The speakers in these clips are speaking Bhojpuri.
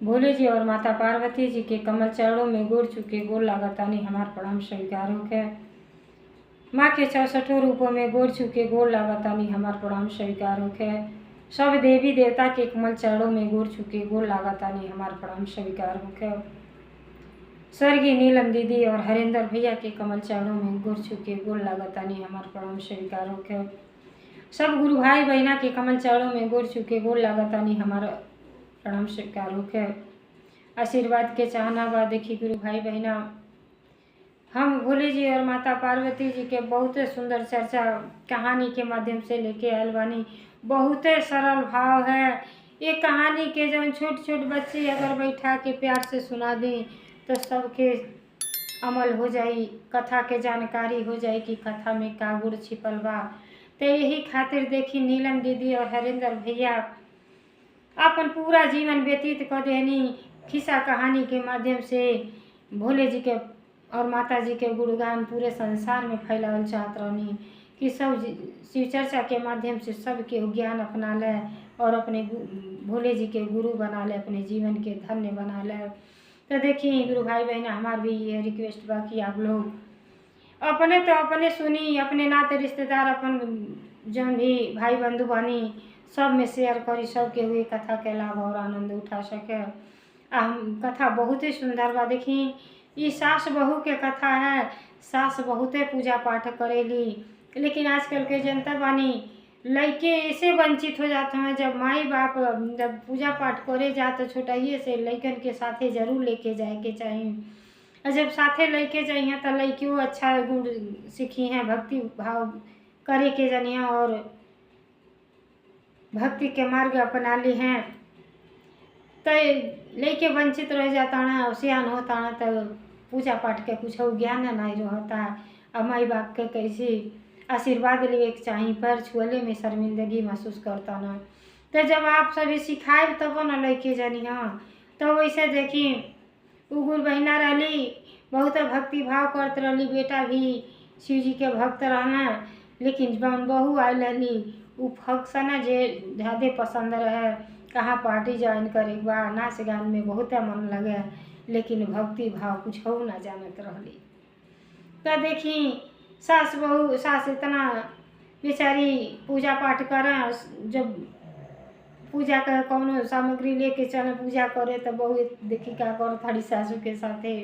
भोले जी और माता पार्वती जी के कमल चरणों में गोड़ चुके गोड़ लागतानी हमार प्रणाम स्वीकार होके। माँ के 64 रूपों में गोड़ चुके गोड़ लागतानी हमार प्रणाम स्वीकार होके। सब देवी देवता के कमल चरणों में गोड़ चुके गोड़ लागतानी हमार प्रणाम स्वीकार होके। स्वर्गीय नीलम दीदी और हरेंद्र भैया के कमल चरणों में गोड़ चुके गोड़ लागतानी हमार प्रणाम स्वीकार होके। सब गुरु भाई बहना के कमल चरणों में गोड़ चुके गोड़ लागतानी हमारा प्रणाम स्वीकार होके। आशीर्वाद के चाहना बा देखी गुरु भाई बहना, हम भोले जी और माता पार्वती जी के बहुत सुंदर चर्चा कहानी के माध्यम से लेके आयल बानी। बहुत सरल भाव है ये कहानी के, जो छोट छोट बच्चे अगर बैठा के प्यार से सुना दें तो सबके अमल हो जाई, कथा के जानकारी हो जाए कि कथा में का गुड़ छिपल बा। तो यही खातिर देखी नीलम दीदी और हरेंद्र भैया अपन पूरा जीवन व्यतीत कर देनी खिस्सा कहानी के माध्यम से भोले जी के और माता जी के गुणगान पूरे संसार में फैलावल चाहत रहनी कि सब शिव चर्चा के माध्यम से सबके ज्ञान अपना ले और अपने भोले जी के गुरु बना ले, अपने जीवन के धन्य बना ले। तो देखिए गुरु भाई बहन, हमार भी ये रिक्वेस्ट बा कि आप लोग अपने तो अपने सुनी, अपने नाते रिश्तेदार अपन जौन भी भाई बंधु बानी सब में शेयर करी, सबके हुए कथा के लाभ और आनंद उठा सके। कथा बहुत ही सुंदर बा। देखी ये सास बहू के कथा है। सास बहुते पूजा पाठ करेली, लेकिन आजकल के जनता बानी लड़के ऐसे वंचित हो जाते हैं। जब माई बाप जब पूजा पाठ करे जा तो छोटाइए से लड़कन के साथे जरूर लेके जाए के चाहिए, और जब साथे लेके जाइए तो लड़कियों अच्छा गुण सीखी हैं, भक्ति भाव करे के जानिए और भक्ति के मार्ग अपना ली हैं। तो लेके वंचित रह जाता है, सियान होता है तो पूजा पाठ के कुछ ज्ञान नहीं रहता। अब माई बाप के कैसे आशीर्वाद लेवे के चाहिए, पर छुअले में शर्मिंदगी महसूस करता ना। तो जब आप सभी सिखाए तब न लेके जानी। हाँ तो वैसे देखी गुरु बहना रही बहुत भक्ति भाव करते रही, बेटा भी शिव जी के भक्त रहना, लेकिन जब बहू आए रही वो फंक्शन जे ज़्यादा पसंद रहे, कहाँ पार्टी ज्वाइन करे बा, नाच गान में बहुत मन लगे, लेकिन भक्ति भाव कुछ हो ना जानत रही। तो देखी सास बहू, सास इतना बेचारी पूजा पाठ करें, जब पूजा का कौनो सामग्री लेके चले पूजा करे तो बहू देखी क्या कर थाड़ी सासू के साथे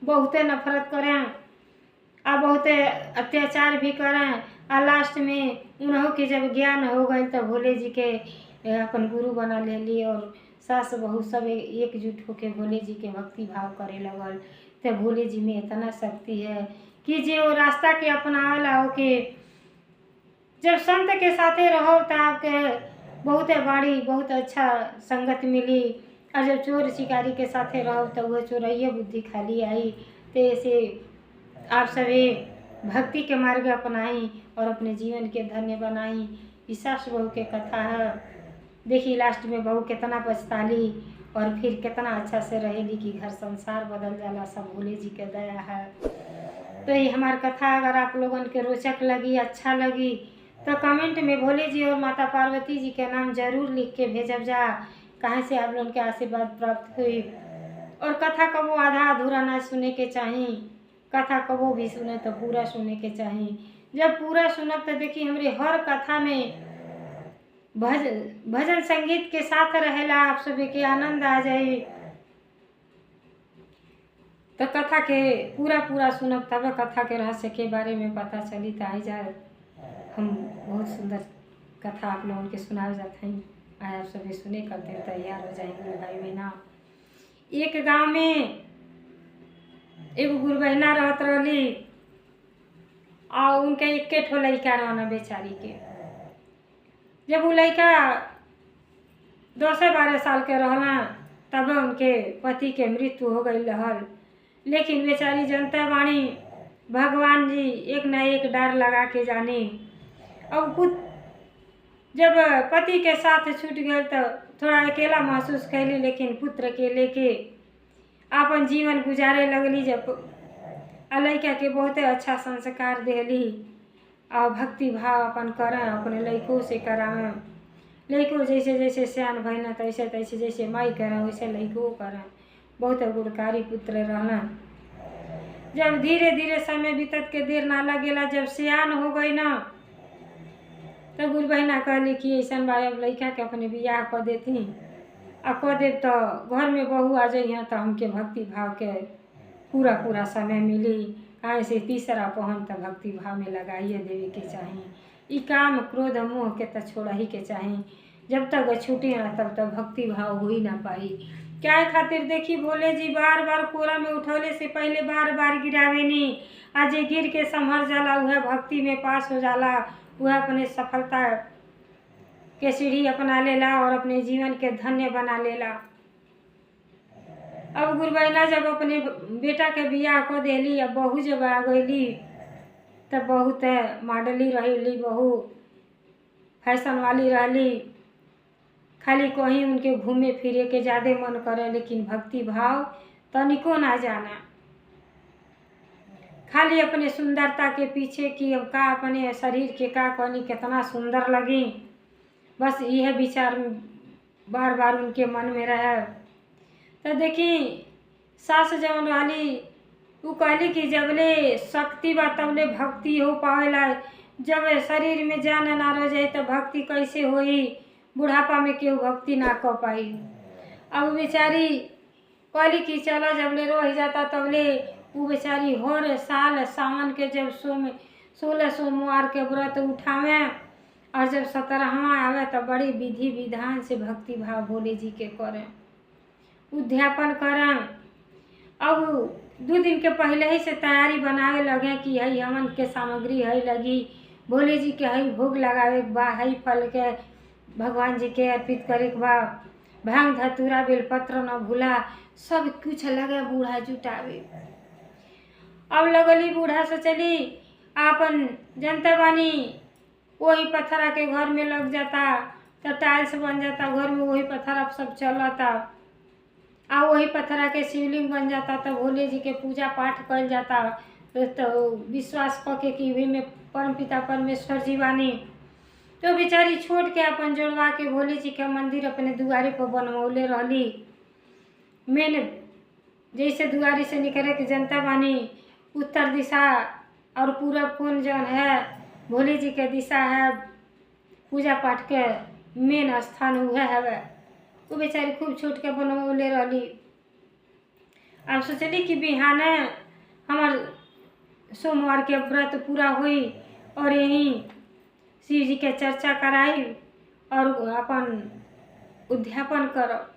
बहुते नफरत करें आ बहुते अत्याचार भी करें। आ लास्ट में उन्हों के जब ज्ञान हो गए तो भोले जी के अपन गुरु बना ले ली और सास बहू सब एकजुट होके भोले जी के भक्ति भाव करे लगल। तो भोले जी में इतना शक्ति है कि जो रास्ता के अपनावला हो के जब संत के साथे रहो तो आपके बहुत बड़ी बहुत अच्छा संगत मिली, और जब चोर शिकारी के साथे रहो तो वह चोरैया बुद्धि खाली आई। तो ऐसे आप सभी भक्ति के मार्ग अपनाई और अपने जीवन के धन्य बनाई। इस सास बहू के कथा है। देखी लास्ट में बहू कितना पछताली और फिर कितना अच्छा से रहेली कि घर संसार बदल जाला, सब भोले जी के दया है। तो ये हमारी कथा अगर आप लोगों के रोचक लगी, अच्छा लगी तो कमेंट में भोले जी और माता पार्वती जी के नाम जरूर लिख के भेजब जा, कहाँ से आप लोगों के आशीर्वाद प्राप्त हुई। और कथा कबो आधा अधूरा ना सुने के चाहिए, कथा कबो भी सुने तो पूरा सुने के चाहिए। जब पूरा सुनब तो देखिए हमारे हर कथा में भजन संगीत के साथ रहेला, आप सभी के आनंद आ जाए। तो कथा के पूरा सुनब तब कथा के रहस्य के बारे में पता चली। तो आई जाए हम बहुत सुंदर कथा आप लोगों के सुनाए जाते हैं, आए आप सभी सुने करते तैयार हो जाएंगे भाई बहना। एक गांव में एगो गुरु बहना रहत रही और उनके एक ठो लड़का रहना बेचारी के। जब वो लड़का 10-12 साल के रहना तब उनके पति के मृत्यु हो गई रहल। लेकिन बेचारी जनता वाणी भगवान जी एक न एक डर लगा के जानी। अब खुद जब पति के साथ छूट गए तो थोड़ा अकेला महसूस कैली, लेकिन पुत्र के लेके अपन जीवन गुजारे लगली। जब लड़का के बहुत अच्छा संस्कार देली और भक्ति भाव अपन करें, अपने लड़कों से करावें लइको जैसे जैसे सियान भइना तैसे तैसे जैसे माई करें वैसे लइको करें। बहुत गुणकारी पुत्र रहलन। जब धीरे धीरे समय बीतत के देर ना लगेला, जब सियान हो गई ना, तो गुरु बहिना कहली कि ऐसा बा अब लइका के अपने बियाह कर देती आ कह देव तो घर में बहू आ जाइ तो हमके भक्ति भाव के पूरा पूरा समय मिली। काहे से तीसरा पहन तो भक्ति भाव में लगाइए देवे के चाहिए। ई काम क्रोध मोह के तो छोड़ा ही के चाहिए। जब तक छूटे ना तब तक भक्ति भाव हो ही ना पाई। क्या खातिर देखी भोले जी बार बार कोरा में उठौले से पहले बार बार गिरावे नी। आज गिर के संभर जाला, वह भक्ति में पास हो जाला, वह अपने सफलता के सीढ़ी अपना लेला और अपने जीवन के धन्य बना लेला। अब गुरु बहिना जब अपने बेटा के बियाह को देली, अब बहू जब आ गईली तब बहुत मॉडली रही, बहू फैशन वाली रहली। खाली कहीं उनके घूमे फिरे के ज़्यादा मन करे, लेकिन भक्ति भाव तनिको ना जाना। खाली अपने सुंदरता के पीछे कि अब का अपने शरीर के का कनी कितना सुंदर लगी, बस यह विचार बार बार उनके मन में रहे। तो देखी सास जवन वाली वो कहली कि जबले शक्ति बा तबले भक्ति हो पावेला। जब शरीर में जान ना रह जाए तो भक्ति कैसे होई। बुढ़ापा में केहू भक्ति ना कर पाई। अब बेचारी कहली कि चलो जबले रह जाता तबले वो बेचारी हर साल सावन के जब 16 सोमवार के व्रत उठावे और जब 17वां आवे तो बड़ी विधि विधान से भक्ति भाव भोले जी के करें, उद्यापन करें। अब 2 दिन के पहले ही से तैयारी बनावे लगे कि हई हवन के सामग्री हई लगी, भोले जी के हई भोग लगावे के बा, हई फल के भगवान जी के अर्पित करे के बा, भांग धतूरा बेलपत्र न भूला, सब कुछ लगे बूढ़ा जुटावे। अब लगली बूढ़ा से चली आपन जनता बानी वही पत्थरा के घर में लग जाता, तो टाइल्स बन जाता घर में, वही पत्थर अब सब चलता आ वही पत्थरा के शिवलिंग बन जाता। तो भोले जी के पूजा पाठ कल जाता। तो विश्वास करके कि वही में परम पिता परमेश्वर जी बानी। तो बेचारी छोड़ के अपन जोड़वा के भोले जी के मंदिर अपने दुआरे पर बनवले रहली। मेन जैसे दुआरी से निकले के जनता बानी उत्तर दिशा और पूरब कोण जौन है भोले जी के दिशा है, पूजा पाठ के मेन स्थान हुआ है। वो बेचारी खूब छूट के बनवले रहली। अब सोचली कि बिहाने हमार सोमवार के व्रत पूरा हुई और यहीं शिव जी के चर्चा कराई और अपन उद्यापन करब।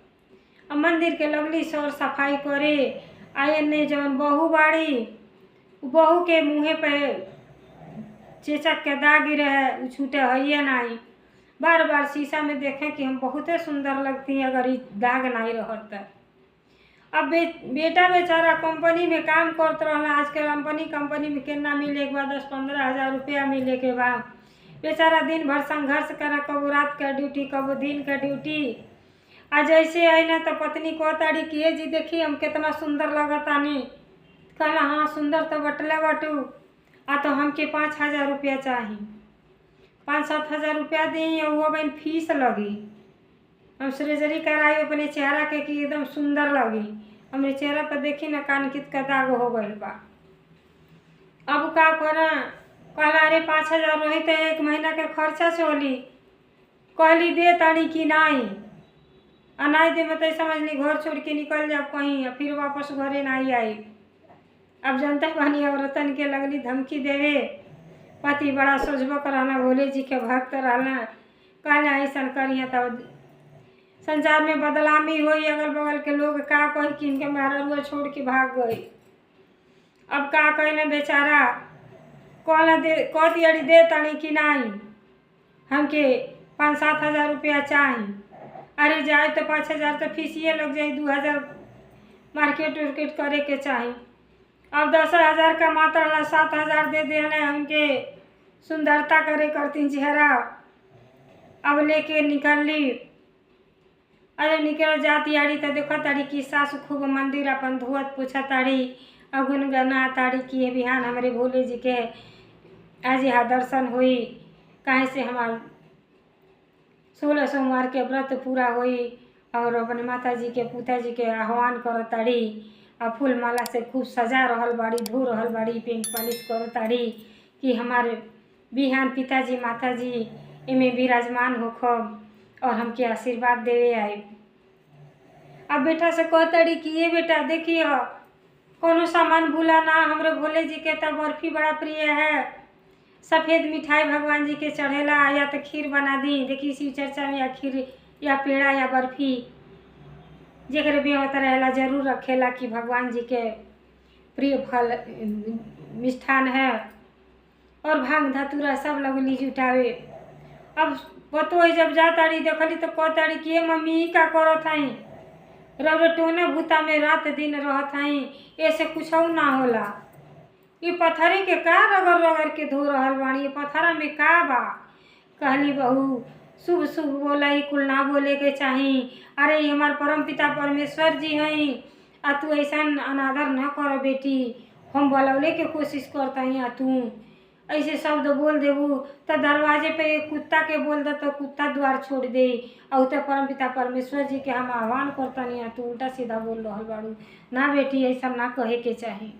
अब मंदिर के लगली सौर सफाई करे। आये ने जवन बहू बाड़ी बहू के मुँहे पे चेचक के दाग रहे, छूटे है नहीं। बार बार शीशा में देखें कि हम बहुत सुंदर लगती हैं अगर ये दाग नहीं रहता। अब बेटा बेचारा कंपनी में काम करते रहना। आजकल कंपनी में कितना मिले के बाद 10-15 हज़ार रुपया मिले के बाद बेचारा दिन भर संघर्ष करा, कबो रात का ड्यूटी कबो दिन का ड्यूटी। आज ऐसे आई ना तो पत्नी कहताड़ी कि ये जी देखी हम कितना सुंदर लगतानी। कहला हाँ सुंदर तो बटले बटू आ तो हमके 5,000 रुपया चाहिए। 5-7 हज़ार रुपया दी और वो बहन फीस लगी। हम सर्जरी कराई अपने चेहरा के कि एकदम सुंदर लगी। हमरे चेहरा पर देखी ना कानकित का दाग हो गई बा। अब का करा, कहला अरे 5,000 रही तो 1 महीना के खर्चा चली। कहली दे तानी कि नहीं, नहीं दे तो समझ ली घर छोड़ के निकल जाओ कहीं, फिर वापस घरे नहीं आई। अब जनता बानी औरतन के लगली धमकी देवे। पति बड़ा सोचबक रहना, भोले जी के भक्त रहना। कहले ऐसा करिए तब संसार में बदलामी हुई। अगल बगल के लोग का कही कि इनके महरुआ छोड़ के भाग गई। अब का कहले बेचारा कहला कह दियड़ी दे तनी कि नहीं, हमके 5-7 हज़ार रुपया चाहिए। अरे जाए तो 5,000 तो फीसिए लग जाए, 2,000 मार्केट उर्केट करे के चाहिए। अब 10,000 का मात्रा 7,000 दे देने उनके सुंदरता करे करती चेहरा। अब लेके निकलली। अरे निकल जाती आड़ी तो देखा ताड़ी कि सासु खूब मंदिर अपन धोत पूछा ताड़ी, अगुन गना ताड़ी कि बिहान हमारे भोले जी के आज यहाँ दर्शन हुई। कहीं से हमार 16 सोमवार के व्रत पूरा होई और अपने माता जी के पिताजी के आह्वान करताड़ी और फूल माला से खूब सजा रहल बाड़ी, धो रहल बाड़ी, पेंट पॉलिश करताड़ी कि हमारे बिहान पिताजी माताजी इमें विराजमान होखब और हमके आशीर्वाद देवे आए। अब बेटा से कहताड़ी कि ये बेटा देखिए कोनो सामान भूला ना, हमरे भोले जी के तो बर्फी बड़ा प्रिय है, सफ़ेद मिठाई भगवान जी के चढ़ेला, या तो खीर बना दी, देखी शिव चर्चा में या खीर या पेड़ा या बर्फी जेकर भी होता रहेला जरूर रखेला कि भगवान जी के प्रिय फल मिष्ठान है। और भांग धतूरा सब लगली जुटावे। अब पतो जब जाताड़ी देखली तो कहताड़ी कि ये मम्मी ई का करत हई, रौरे टोने भूता में रात दिन रहत हई, ऐसे कुछ ना होला। ये पत्थरे के का रगड़ रगड़ के धो रहल बाड़ी, ये पत्थरा में का बा। कहली बहू शुभ शुभ बोला ही कुल ना बोले के चाही। अरे ये हमार परम पिता परमेश्वर जी हई, आ तू ऐसा अनादर न कर बेटी, हम बोलौले के कोशिश करता ही आ तू ऐसे शब्द बोल देबू तो दरवाजे पे एक कुत्ता के बोल दे तो कुत्ता द्वार छोड़ दे। और तो परम पिता परमेश्वर जी के हम आह्वान करता नहीं आ तू उल्टा सीधा बोल रहल बाड़ू। ना बेटी ऐसा ना कहे के चाही।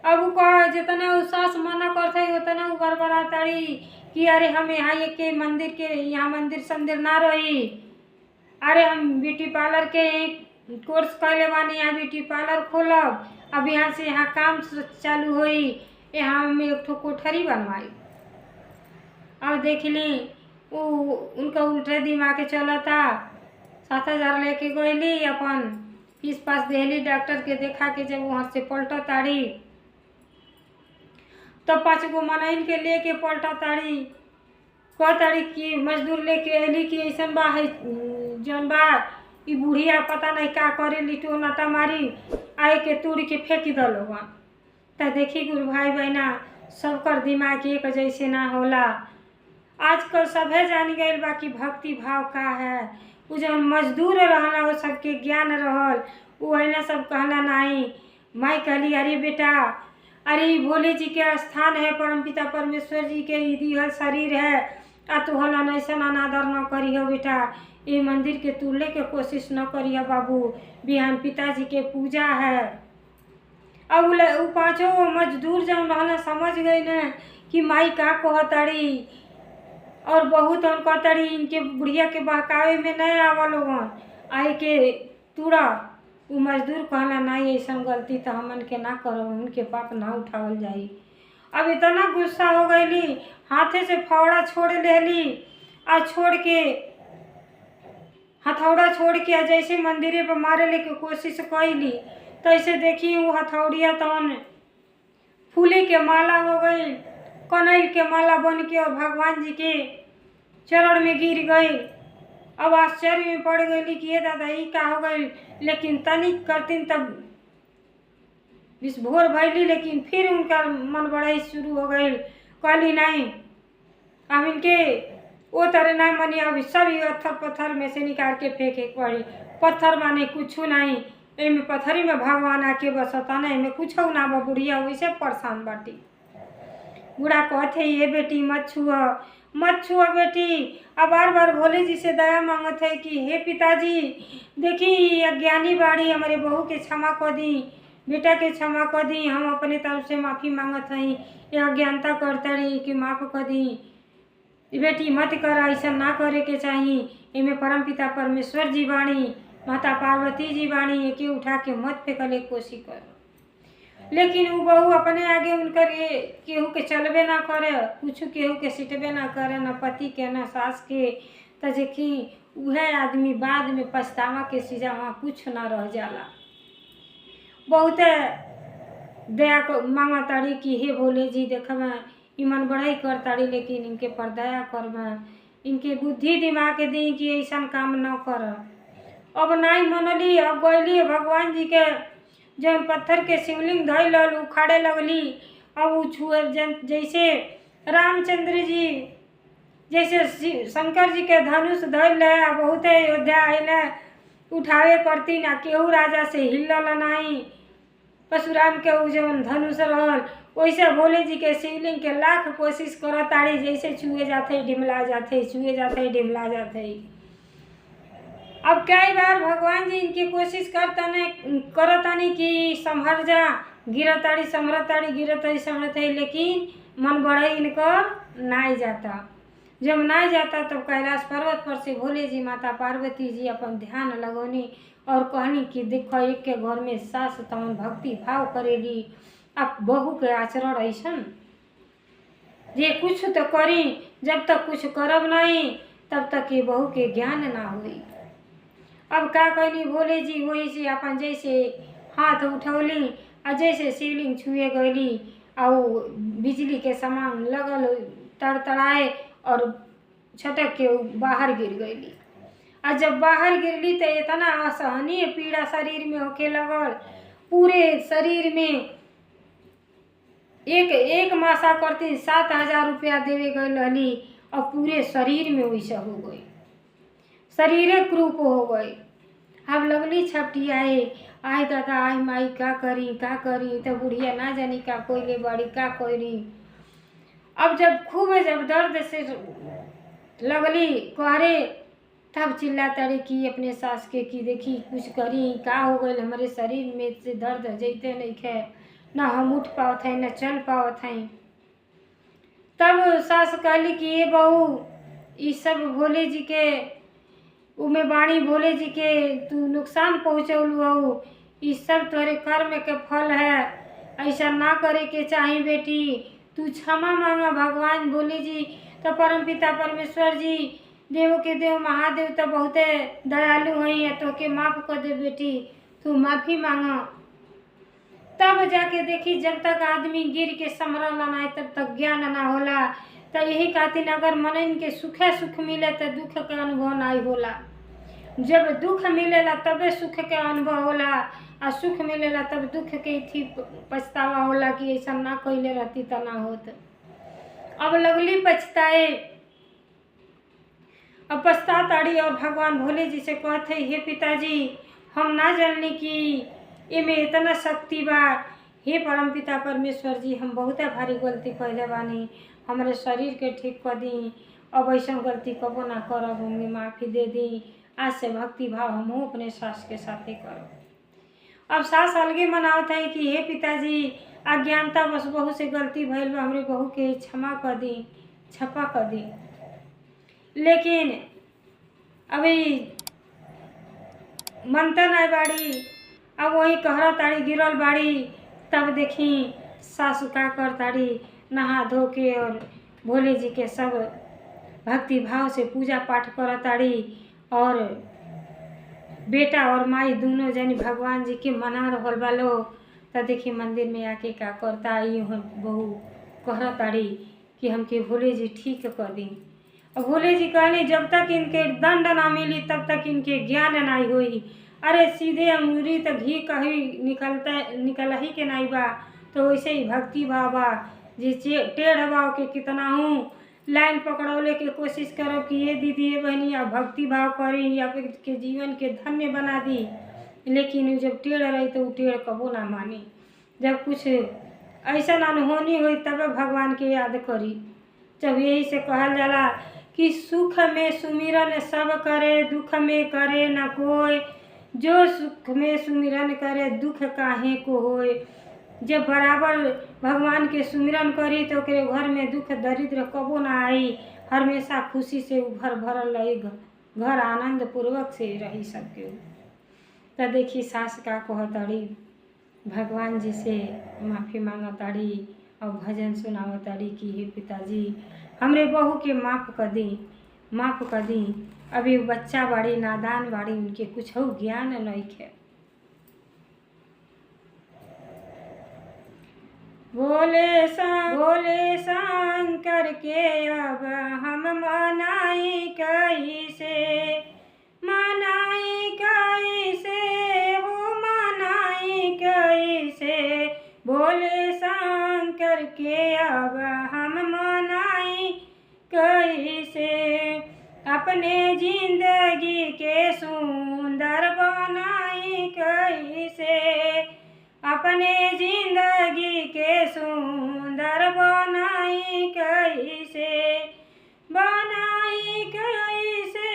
अब वो कह जितना सास मना करता है उतना वो बरबराताड़ी कि अरे हम यहाँ के मंदिर के यहाँ मंदिर संदिर ना रही। अरे हम ब्यूटी पार्लर के कोर्स कैले बानी, यहाँ ब्यूटी पार्लर खोलब, अब यहाँ से यहाँ काम चालू हुई, यहाँ में एक ठो कोठरी बनवाई। और देख ली वो उनका उल्टे दिमाग चला था। 7,000 लेके गईली, अपन फीस पास देली, डॉक्टर के देखा के जब वहाँ से पलटा ताड़ी तो 5 गो मनइन के लेके पलटा ताड़ी। कहताड़ी कि मजदूर लेके अली कि ऐसा बा है जौन बा ई बुढ़िया पता नहीं का करे, लिटो नाटा मारी आए के तोड़ के फेंक दलो। तो देखी गुरु भाई बहना सबकर दिमाग एक जैसे ना होला। आजकल सभे जान गए बा कि भक्ति भाव का है। वो जौन मजदूर रहना वो सबके ज्ञान रहल, वो है सब कहना नहीं। माई कहली अरे बेटा, अरे भोले जी के स्थान है, परमपिता परमेश्वर जी के दिहल शरीर है, आ तू हलन ऐसा अनादर न करी हो बेटा, ये मंदिर के तुले के कोशिश न करी हो बाबू, बिहान पिताजी के पूजा है। अब वो 5 मजदूर जब रहना समझ गई न कि माई का कहताड़ी, और बहुत उन कहताड़ी इनके बुढ़िया के बहकावे में नहीं आवा लोगन आए के तूड़ा। वो मजदूर कहना नहीं ऐसा गलती तो हमन के ना करो, उनके पाप ना उठावल जाई। अब इतना गुस्सा हो गईली, हाथे से फावड़ा छोड़ लेली, आ छोड़ के हथौड़ा छोड़ के जैसे मंदिरे पर मारे लेके कोशिश कैली, तो ऐसे देखी वो हथौड़िया तवन फूले के माला हो गई, कनैल के माला बन के और भगवान जी के चरण में गिर गई। अब आश्चर्य में पड़ गई कि ये दादा ही का हो गई, लेकिन तनिक करतीन तब विस्फोर भैली। लेकिन फिर उनका मन बढ़ाई शुरू हो गई, कहली नहीं अब इनके वो तरह नहीं मनी, अब सब पत्थर पत्थर में से निकाल के फेंके पड़ी। पत्थर माने कुछ नहीं, इनमें पत्थरी में भगवान आके बसता नहीं, इनमें कुछ ना बा। बुढ़िया वैसे परेशान बाटी। बूढ़ा कहते ये बेटी मत छुआ बेटी। अब बार बार भोले जी से दया मांगत है कि हे पिताजी देखी अज्ञानी बाड़ी, हमारे बहू के क्षमा कर दी, बेटा के क्षमा कर दी, हम अपने तरफ से माफ़ी मांगत हई, ये अज्ञानता करता रही कि माफ़ कर दी। बेटी मत कर, ऐसा ना करे के चाहिए, इनमें परम पिता परमेश्वर जी बाणी, माता पार्वती जी बाणी, एके उठा के मत फेंकले कोशिश कर। लेकिन वो बहू अपने आगे उनकर केहू के चलबे ना करे, कुछ केहू के सिटबे ना करे, न पति के न सास के। तो देखी वह आदमी बाद में पछतावा के सीजा वहाँ कुछ ना रह जाला। बहुत दया मांगा ताड़ी कि हे भोले जी देखबा ईमान बढ़ाई कर ताड़ी, लेकिन इनके पर दया करबा, इनके बुद्धि दिमाग दी कि ऐसा काम न कर। अब नहीं मनली, अब गईली भगवान जी के जब पत्थर के शिवलिंग धैल उखाड़े लगली। अब वो छुए जैसे रामचंद्र जी जैसे शंकर जी के धनुष धैल है, बहुत अयोध्या आयल उठावे करती ना, केहू राजा से हिलल नहीं। परशुराम के वो जवन धनुष रहल वैसे भोले जी के शिवलिंग के लाख कोशिश करो ताड़ी, जैसे छुए जाते डिमला जाते, छुए जाते डिमला जाते। अब कई बार भगवान जी इनकी कोशिश करतानी कि संभर जा, गिरताड़ी समरताड़ी, गिरताड़ी समरताड़ी, लेकिन मन बढ़ई इनकर नहीं जाता। जब नहीं जाता तब कैलाश पर्वत पर से भोले जी माता पार्वती जी अपन ध्यान लगौनी और कहनी कि देखो एक के घर में सास तमन भक्ति भाव करेगी, अब बहू के आचरण ऐसन ये कुछ तो करी, जब तक कुछ करब नहीं तब तक ये बहू के ज्ञान ना हुई। अब का कहनी भोले जी वही से अपन जैसे हाथ उठौली और जैसे शिवलिंग छुए गईली और बिजली के समान लगल तड़तड़ाए और छटक के बाहर गिर गईली। और जब बाहर गिरली तो इतना असहनीय पीड़ा शरीर में होके लगल, पूरे शरीर में एक मासा करती 7,000 रुपया देवे गई रहली और पूरे शरीर में वैसा हो गई, शरीर क्रूप हो गई। अब लगली छपटी आए दादा आई माई का करी तो बुढ़िया ना जानी का कोई बड़ी का कोई। अब जब दर्द से लगली कहरे तब चिल्ला तड़े कि अपने सास के कि देखी कुछ करी का हो गई, हमारे शरीर में से दर्द जैते नहीं खे, ना हम उठ पावत हैं ना चल पावत हैं। तब सास कहली कि ये बहू ये सब भोले जी के उमे बाणी, भोले जी के तू नुकसान पहुँचौलू हो, ये सब तोरे कर्म के फल है, ऐसा ना करे के चाही बेटी, तू क्षमा मांगा भगवान भोले जी तो परमपिता परमेश्वर जी देव के देव महादेव तो बहुते दयालु हैं, तो के माफ कर दे बेटी, तू माफी मांगा। तब जाके देखी जब तक आदमी गिर के समरल ना तब तक ज्ञान ना होला। तो यही खातिर अगर मन के सुख मिले तो दुख के अनुभव नहीं होला, जब दुख मिलेला तबे सुख के अनुभव होला, और सुख मिलेला तब दुख के थी पछतावा होला कि ऐसा ना कइले रहती तो ना होत। अब लगली पछताए, अब पछताताड़ी और भगवान भोले जी से कहते हे पिताजी हम ना जाननी कि इमे इतना शक्ति बा, हे परमपिता परमेश्वर जी हम बहुत भारी गलती कइले बानी, हमारे शरीर के ठीक कर दी, अब ऐसा गलती कबो ना करब, हमें माफ़ी दे दी, आज से भक्ति भाव हम अपने सास के साथ ही करब। अब सास अलगे मनावत है कि हे पिताजी अज्ञानता बस बहू से गलती भइल बा, हमरे बहू के क्षमा कर दी, क्षमा कर दी। लेकिन अभी मनता नहीं बाड़ी, अब वही कहरा ताड़ी गिरल बाड़ी। तब देखी सासु का कर ताड़ी नहा धो के और भोले जी के सब भक्ति भाव से पूजा पाठ कर ताड़ी और बेटा और माई दोनों जनी भगवान जी के मना रहल बा लोग। तो देखी मंदिर में आके का करता ये बहू कहरा ताड़ी कि हमके भोले जी ठीक कर दी। और भोले जी कहली जब तक इनके दंड ना मिली तब तक इनके ज्ञान नहीं होई। अरे सीधे अंगूरी तो घी कहीं निकल ही के नहीं बा, तो वैसे ही भक्ति भाव बा जे टेढ़ भाव के कितना हूँ लाइन पकड़ौले के कोशिश करो कि ये दीदी ये बहनी या भक्ति भाव करी या फिर के जीवन के धन्य बना दी। लेकिन जब टेढ़ रही तो टेढ़ कबो ना मानी, जब कुछ ऐसा अनहोनी हुई तब भगवान के याद करी। जब यही से कहल जाला कि सुख में सुमिरन सब करे, दुख में करे न कोई, जो सुख में सुमिरन करे दुख काहे को होए। जब बराबर भगवान के सुमिरन करी तो ओकरे घर में दुख दरिद्र कबो ना आई, हमेशा खुशी से घर भरल रही, घर आनंद पूर्वक से रही सबके। तो देखी सास का कहताड़ी भगवान जी से माफ़ी मांगताड़ी और भजन सुनावताड़ी कि हे पिताजी हमरे बहू के माफ़ कर दी, अभी बच्चा बाड़ी नादान बाड़ी, उनके कुछ ज्ञान नहीं है। भोले शंकर के अब हम मनाई कैसे हो, मनाई कैसे। भोले शंकर के अब हम मनाई कैसे, अपने जिंदगी के सुंदर बनाई कैसे, अपने जिंदगी के सुंदर बनाई कैसे, बनाई कैसे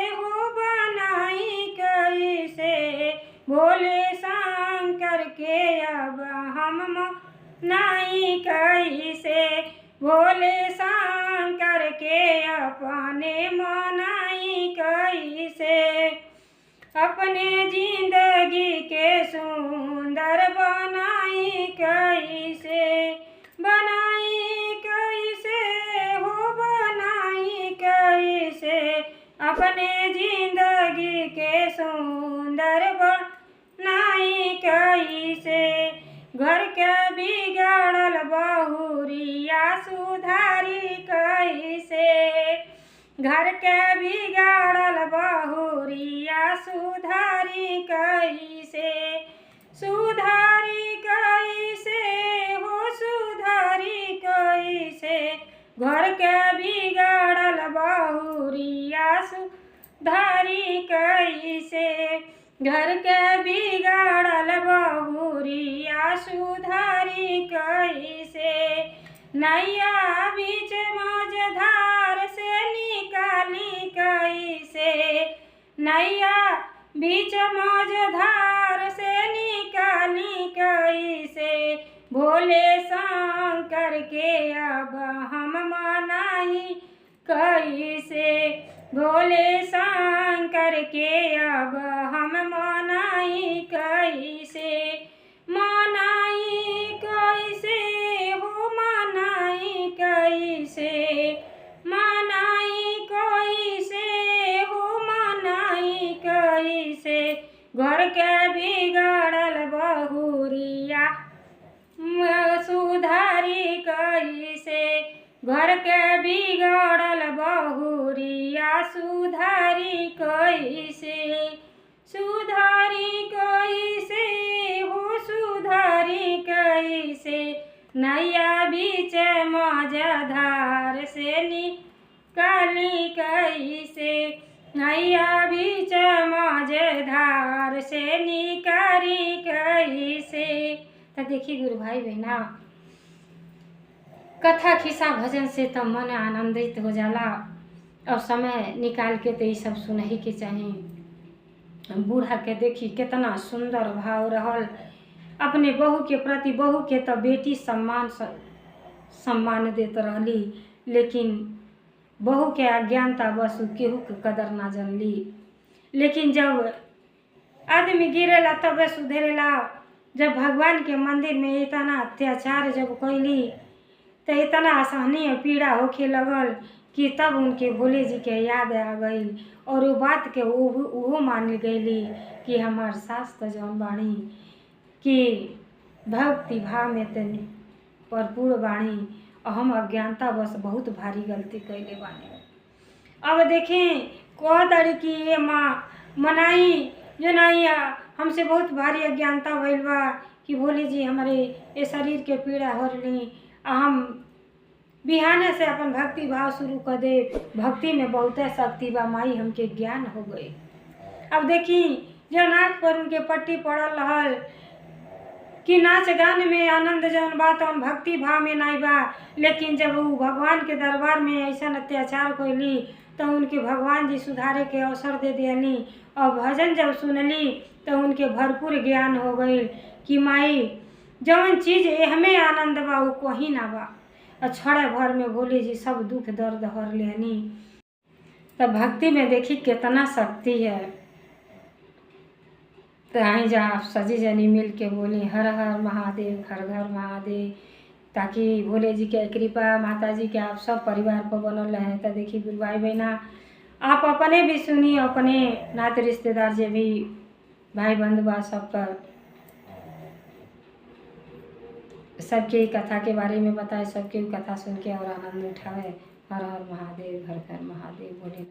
हो बनाई कैसे, भोले शंकर के अब हम मनाई कैसे, भोले शंकर के अपने मनाई कैसे, अपने जिंदगी के सुंदर बनाई कैसे, बनाई कैसे हो बनाई कैसे, अपने जिंदगी के सुंदर बनाई कैसे, घर के बिगड़ल बहुरिया सुधारी कैसे, घर के बिगड़ल बहुरिया सुधारी कैसे, सुधारी कैसे हो सुधारी कैसे, घर के बिगड़ल बहुरिया सुधारी कैसे, घर के बिगड़ल बहुरिया सुधारी कैसे, नैया बीच मझधार से निकाली कैसे, नैया बीच मझधार से निकाली कैसे, भोले शंकर के अब हम मनाई कैसे, भोले शंकर के अब हम मनाई कैसे, मनाई कैसे हो मनाई कैसे, मनाई कैसे हो मनाई कैसे, घर के बिगड़ल बहुरिया सुधारी कैसे, घर के बिगड़ल बहुरिया सुधारी कैसे, सुधारी कैसे हो सुधारी कैसे, नैया बीच मझधार से निकाली कैसे, नैया बीच मझधार से निकाली कैसे। तो देखिए गुरु भाई बहना, कथा खिस्सा भजन से तो मन आनंदित हो जाला और समय निकाल के तो ये सब सुनही के चाही। बूढ़ा के देखी कितना सुंदर भाव रहल, अपने बहू के प्रति, बहू के तो बेटी सम्मान देत रहली, लेकिन बहू के अज्ञानता बस केहू के कदर ना जानली। लेकिन जब आदमी गिरेला तबे सुधरेला। जब भगवान के मंदिर में इतना अत्याचार जब कैली तो इतना आसानी और पीड़ा होखे लगल कि तब उनके भोले जी के याद आ गई और वो बात के वो मान गईली कि हमार सास तो जौन बाणी कि भक्ति भाव में तो भरपूर बाणी और हम अज्ञानता बस बहुत भारी गलती कैले बानी। अब देखें कह दड़ी कि ये माँ मनाई जो नहीं हमसे बहुत भारी अज्ञानता भइल बा कि भोले जी हमारे ये शरीर के पीड़ा हो रही, हम बिहाने से अपन भक्ति भाव शुरू कर दे। भक्ति में बहुत शक्ति बा माई, हमके ज्ञान हो गए। अब देखी जौन आँख पर उनके पट्टी पड़ल रहल कि नाच गान में आनंद जौन बा तौन भक्ति भाव में नहीं बा, लेकिन जब वो भगवान के दरबार में ऐसा अत्याचार कैली तो उनके भगवान जी सुधारे के अवसर दे दियनी और भजन जब सुनली तो उनके भरपूर ज्ञान हो गई कि माई जौन चीज़ हमें आनंद बा वो कहीं ना बा। और क्षण भर में भोले जी सब दुख दर्द हर लेनी। तो भक्ति में देखी कितना शक्ति है। तो आई जा आप सजी जनी मिल के बोली हर हर महादेव, घर घर महादेव, ताकि भोले जी के कृपा, माता जी के आप सब परिवार पर बनल रहे। तो देखी गुरु भाई बहना, आप अपने भी सुनी, अपने नाते रिश्तेदार जे भी भाई बंधु बा सब पर सबके कथा के बारे में बताए, सबके कथा सुन के और आनंद उठावे। हर हर महादेव, घर घर महादेव बोले।